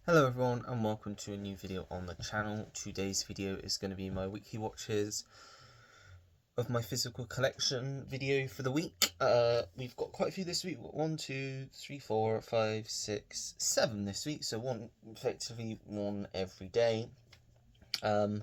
Hello everyone and welcome to a new video on the channel. Today's video is going to be my weekly watches of my physical collection video for the week. We've got quite a few this week. 1, 2, 3, 4, 5, 6, 7 this week. So effectively one every day. I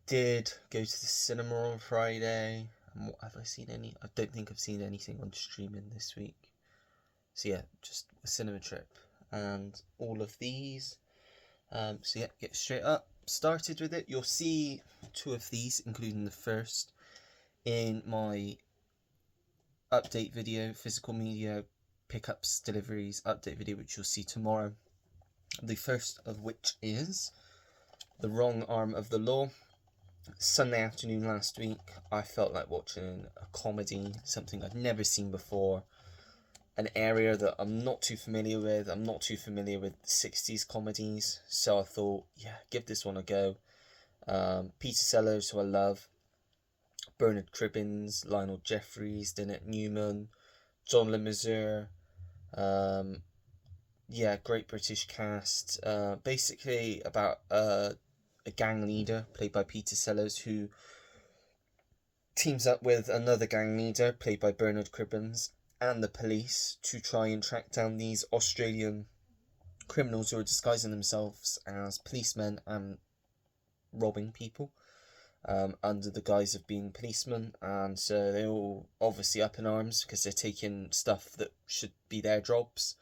did go to the cinema on Friday. What have I seen any? I don't think I've seen anything on streaming this week. So yeah, just a cinema trip and all of these. So yeah, get straight up started with it. You'll see two of these, including the first, in my update video, physical media pickups, deliveries update video, which you'll see tomorrow. The first of which is The Wrong Arm of the Law. Sunday afternoon last week, I felt like watching a comedy, something I'd never seen before. An area that I'm not too familiar with. I'm not too familiar with 60s comedies, so I thought, yeah, give this one a go. Peter Sellers, who I love, Bernard Cribbins, Lionel Jeffries, Lynette Newman, John Le Mesurier. Yeah, great British cast. Basically about a gang leader played by Peter Sellers who teams up with another gang leader played by Bernard Cribbins and the police to try and track down these Australian criminals who are disguising themselves as policemen and robbing people under the guise of being policemen. And so they're all obviously up in arms because they're taking stuff that should be their jobs.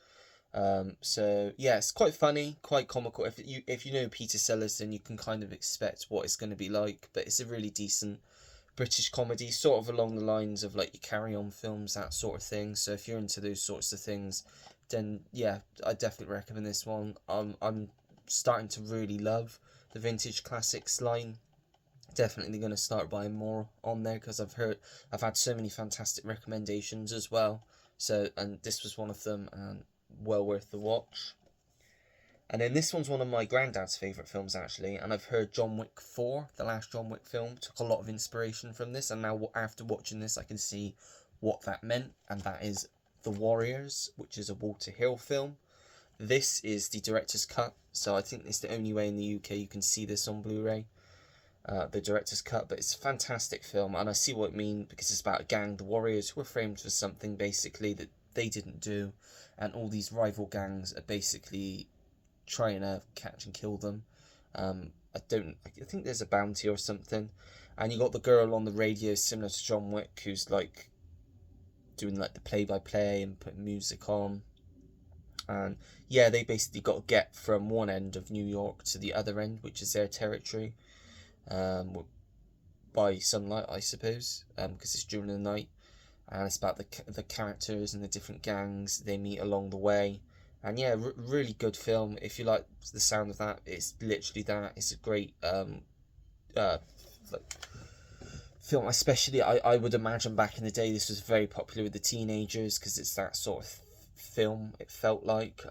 So yeah, it's quite funny, quite comical. If you know Peter Sellers, then you can kind of expect what it's going to be like. But it's a really decent British comedy, sort of along the lines of like your Carry On films, that sort of thing. So if you're into those sorts of things, then yeah, I definitely recommend this one. I'm starting to really love the vintage classics line. Definitely going to start buying more on there because I've had so many fantastic recommendations as well. So, and this was one of them, and well worth the watch. And then this one's one of my granddad's favourite films, actually, and I've heard John Wick 4, the last John Wick film, took a lot of inspiration from this, and now after watching this I can see what that meant, and that is The Warriors, which is a Walter Hill film. This is the director's cut, so I think it's the only way in the UK you can see this on Blu-ray, the director's cut, but it's a fantastic film, and I see what I mean, because it's about a gang, the Warriors, who were framed for something, basically, that they didn't do, and all these rival gangs are basically trying to catch and kill them. I think there's a bounty or something, and you got the girl on the radio similar to John Wick who's like doing like the play-by-play and putting music on, and yeah, they basically got to get from one end of New York to the other end, which is their territory, by sunlight, I suppose, because it's during the night, and it's about the characters and the different gangs they meet along the way. And yeah, really good film. If you like the sound of that, it's literally that. It's a great like film. Especially, I would imagine back in the day this was very popular with the teenagers because it's that sort of film. It felt like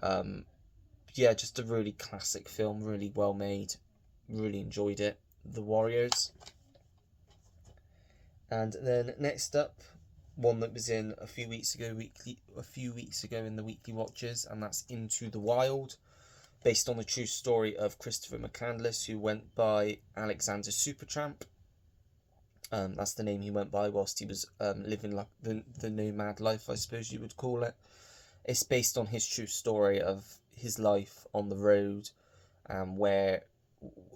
yeah, just a really classic film, really well made. Really enjoyed it. The Warriors. And then next up, one that was in a few weeks ago in the weekly watches, and that's Into the Wild, based on the true story of Christopher McCandless, who went by Alexander Supertramp. That's the name he went by whilst he was living like the nomad life, I suppose you would call it. It's based on his true story of his life on the road, where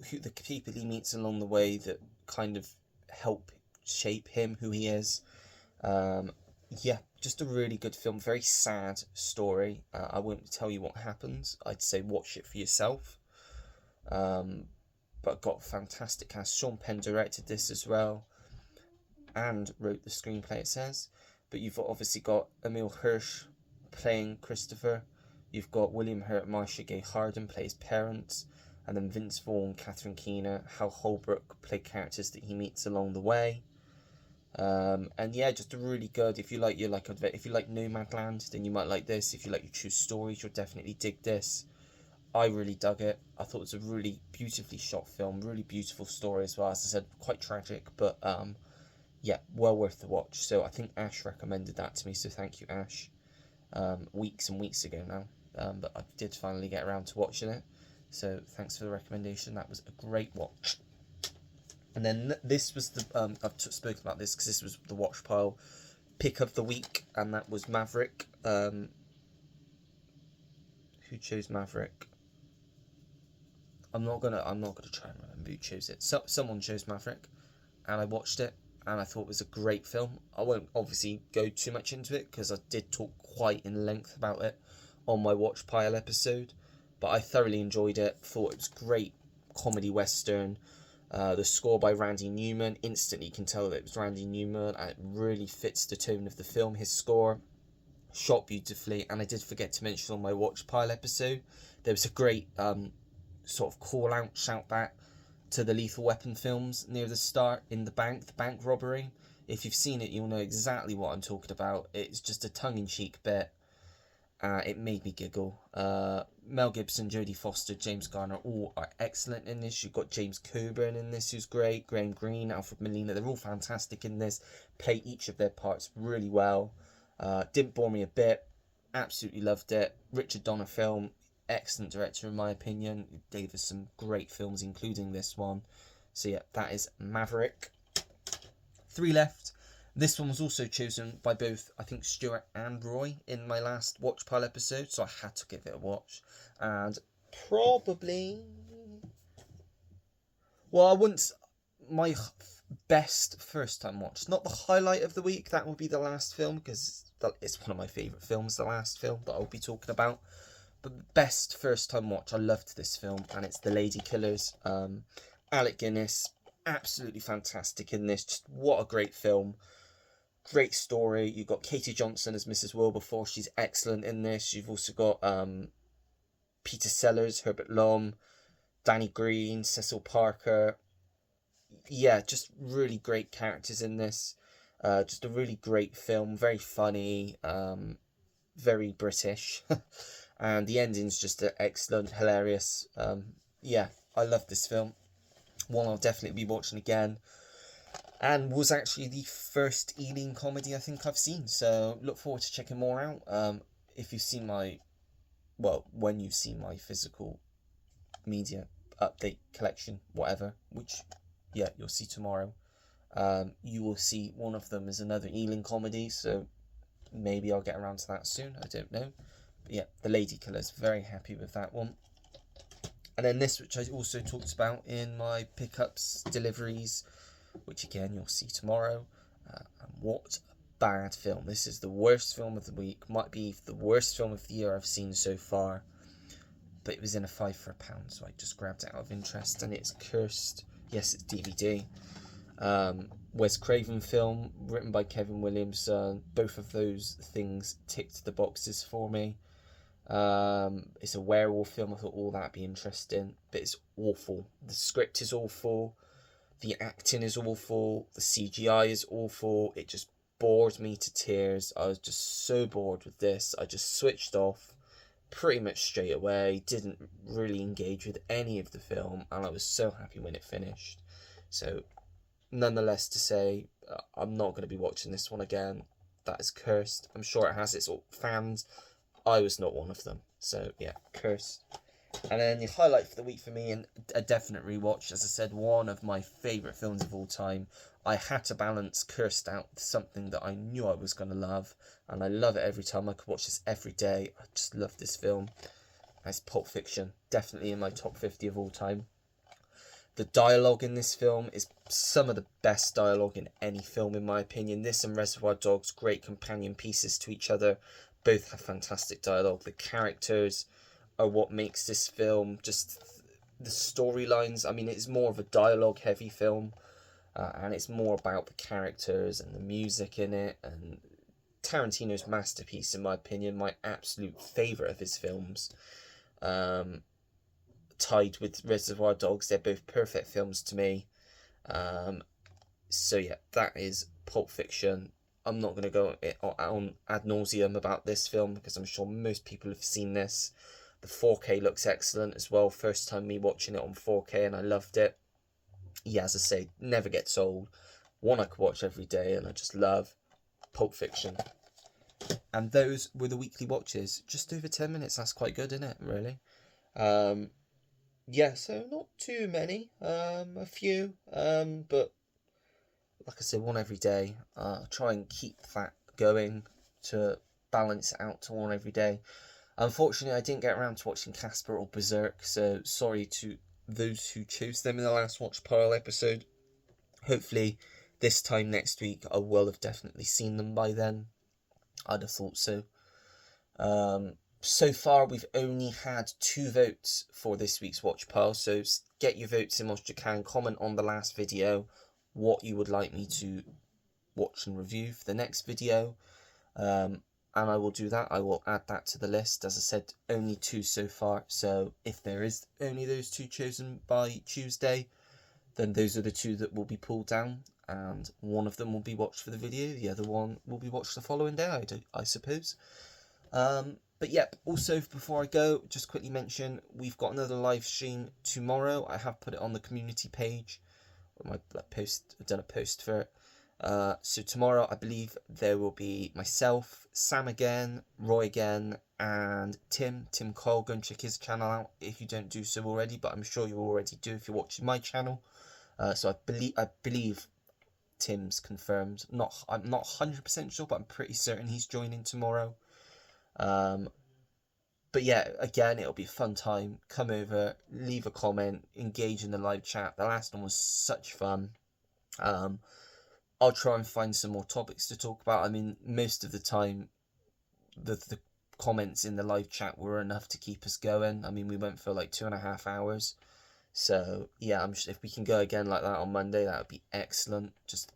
the people he meets along the way that kind of help shape him, who he is. Yeah, just a really good film. Very sad story. I won't tell you what happens. I'd say watch it for yourself. But got a fantastic cast. Sean Penn directed this as well, and wrote the screenplay, it says. But you've obviously got Emile Hirsch playing Christopher. You've got William Hurt, Marcia Gay Harden play his parents, and then Vince Vaughn, Catherine Keener, Hal Holbrook play characters that he meets along the way. And yeah, just a really good. If you like Nomadland, then you might like this. If you like your true stories, you'll definitely dig this. I really dug it. I thought it was a really beautifully shot film, really beautiful story as well. As I said, quite tragic, but yeah, well worth the watch. So I think Ash recommended that to me, so thank you, Ash. Weeks and weeks ago now. but I did finally get around to watching it. So thanks for the recommendation. That was a great watch. And then this was the I've spoken about this because this was the watch pile pick of the week, and that was Maverick. Who chose Maverick? I'm not gonna try and remember who chose it. So someone chose Maverick, and I watched it, and I thought it was a great film. I won't obviously go too much into it because I did talk quite in length about it on my watch pile episode, but I thoroughly enjoyed it. Thought it was great comedy western. The score by Randy Newman, instantly you can tell that it was Randy Newman, and it really fits the tone of the film. His score shot beautifully, and I did forget to mention on my watch pile episode, there was a great sort of call out, shout back to the Lethal Weapon films near the start in the bank robbery. If you've seen it, you'll know exactly what I'm talking about. It's just a tongue-in-cheek bit. It made me giggle. Mel Gibson, Jodie Foster, James Garner, all are excellent in this. You've got James Coburn in this, who's great. Graham Greene, Alfred Molina, they're all fantastic in this. Play each of their parts really well. Didn't bore me a bit. Absolutely loved it. Richard Donner film. Excellent director in my opinion. He gave us some great films, including this one. So yeah, that is Maverick. 3 left. This one was also chosen by both, I think, Stuart and Roy in my last Watch Pile episode, so I had to give it a watch. And probably... well, I wouldn't... my best first-time watch. Not the highlight of the week, that will be the last film, because it's one of my favourite films, the last film that I'll be talking about. But best first-time watch, I loved this film, and it's The Lady Killers. Alec Guinness, absolutely fantastic in this. Just what a great film. Great story. You've got Katie Johnson as Mrs. Wilberforce. She's excellent in this. You've also got Peter Sellers, Herbert Lom, Danny Green, Cecil Parker. Yeah, just really great characters in this. Just a really great film. Very funny. Very British. And the ending's just excellent, hilarious. Yeah, I love this film. One I'll definitely be watching again. And was actually the first Ealing comedy I think I've seen. So look forward to checking more out. If you've seen when you've seen my physical media update collection, whatever, which, yeah, you'll see tomorrow. You will see one of them is another Ealing comedy, so maybe I'll get around to that soon. I don't know. But yeah, The Lady Killers, very happy with that one. And then this, which I also talked about in my pickups, deliveries, which again you'll see tomorrow. And what a bad film. This is the worst film of the week. Might be the worst film of the year I've seen so far. But it was in a 5 for £1, so I just grabbed it out of interest. And it's Cursed. Yes, it's DVD. Wes Craven film, written by Kevin Williamson. Both of those things ticked the boxes for me. It's a werewolf film. I thought all that'd be interesting, but it's awful. The script is awful. The acting is awful. The CGI is awful. It just bored me to tears. I was just so bored with this. I just switched off pretty much straight away. Didn't really engage with any of the film, and I was so happy when it finished. So, nonetheless, to say, I'm not going to be watching this one again. That is Cursed. I'm sure it has its fans. I was not one of them. So, yeah, Cursed. And then the highlight for the week for me, and a definite rewatch, as I said, one of my favourite films of all time. I had to balance Cursed out with something that I knew I was going to love, and I love it every time. I could watch this every day. I just love this film. It's Pulp Fiction, definitely in my top 50 of all time. The dialogue in this film is some of the best dialogue in any film, in my opinion. This and Reservoir Dogs, great companion pieces to each other. Both have fantastic dialogue. The characters are what makes this film, just the storylines. I mean, it's more of a dialogue heavy film, and it's more about the characters and the music in it, and Tarantino's masterpiece, in my opinion, my absolute favourite of his films. Tied with Reservoir Dogs, they're both perfect films to me. So yeah, that is Pulp Fiction. I'm not going to go on ad nauseum about this film because I'm sure most people have seen this. The 4K looks excellent as well. First time me watching it on 4K, and I loved it. Yeah, as I say, never gets old. One I could watch every day, and I just love Pulp Fiction. And those were the weekly watches. Just over 10 minutes. That's quite good, isn't it, really? Yeah, so not too many. A few. But like I said, one every day. Try and keep that going to balance it out to one every day. Unfortunately, I didn't get around to watching Casper or Berserk, so sorry to those who chose them in the last Watch Pile episode. Hopefully, this time next week, I will have definitely seen them by then. I'd have thought so. So far, we've only had 2 votes for this week's Watch Pile, so get your votes in whilst you can. Comment on the last video what you would like me to watch and review for the next video. And I will do that. I will add that to the list. As I said, only 2 so far. So if there is only those 2 chosen by Tuesday, then those are the 2 that will be pulled down. And one of them will be watched for the video. The other one will be watched the following day, I suppose. But yep, also before I go, just quickly mention, we've got another live stream tomorrow. I have put it on the community page. My post, I've done a post for it. So tomorrow, I believe there will be myself, Sam again, Roy again, and Tim Cole. Go and check his channel out if you don't do so already, but I'm sure you already do if you're watching my channel. So I believe Tim's confirmed. I'm not 100% sure, but I'm pretty certain he's joining tomorrow. But yeah, again, it'll be a fun time. Come over, leave a comment, engage in the live chat. The last one was such fun. I'll try and find some more topics to talk about. I mean, most of the time, the comments in the live chat were enough to keep us going. I mean, we went for like 2.5 hours. So yeah, if we can go again like that on Monday, that would be excellent. Just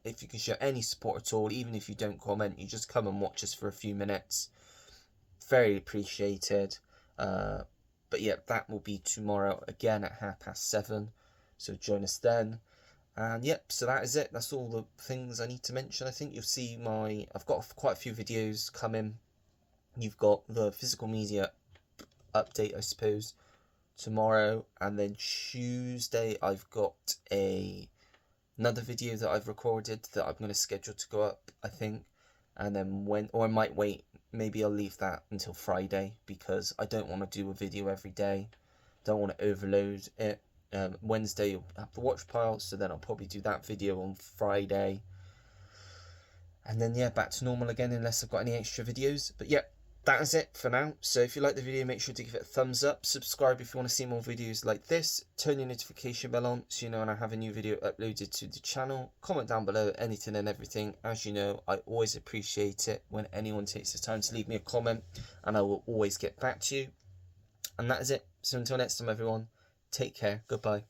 if you can show any support at all, even if you don't comment, you just come and watch us for a few minutes. Very appreciated. But yeah, that will be tomorrow again at 7:30. So join us then. And yep, so that is it. That's all the things I need to mention. I think you'll see I've got quite a few videos coming. You've got the physical media update, I suppose, tomorrow, and then Tuesday I've got another video that I've recorded that I'm going to schedule to go up, I think. And then I might wait, maybe I'll leave that until Friday, because I don't want to do a video every day. Don't want to overload it. Wednesday you'll have the watch pile, so then I'll probably do that video on Friday. And then yeah, back to normal again, unless I've got any extra videos. But yeah, that is it for now. So if you like the video, make sure to give it a thumbs up. Subscribe if you want to see more videos like this. Turn your notification bell on so you know when I have a new video uploaded to the channel. Comment down below anything and everything. As you know, I always appreciate it when anyone takes the time to leave me a comment, and I will always get back to you. And that is it. So until next time, everyone, take care. Goodbye.